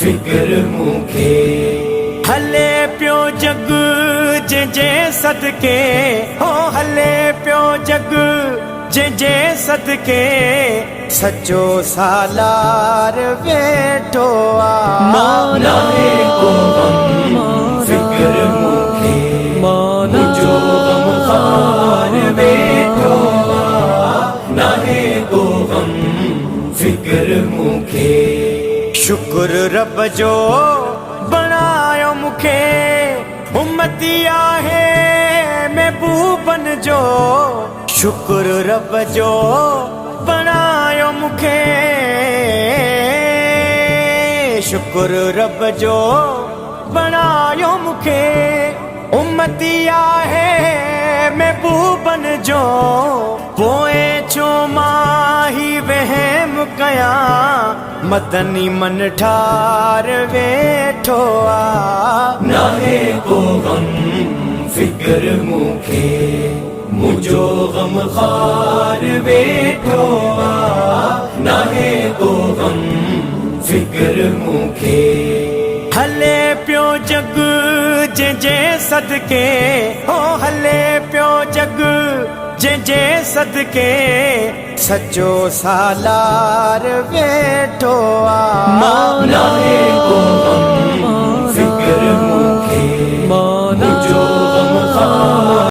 फिक्र मूंखे हले पियो जग जे सदके हो हले पियो जग जे सदके सचो सालार वेठो नाहे को गम फिक्र मूंखे मुझो गम खार वेठो नाहे को गम फिक्र मूंखे शुक्र रब जो बनायो मुखे उम्मती आहे महबूबन जो शुक्र रब जो बनायो मुखे शुक्र रब जो बनायो मुखे उम्मती आहे महबूबन जो पोए छो माही वहम कया मदनी मन ठार वेठो नाहे को गम फिक्र मूंखे मुझो गम खार वेठो नाहे को गम फिक्र मूंखे हले पियो जग जे सदके हो हले पियो जग जे सदके सचो सालार वेठो नाहे को गम फिक्र मूंखे मुझो गम खार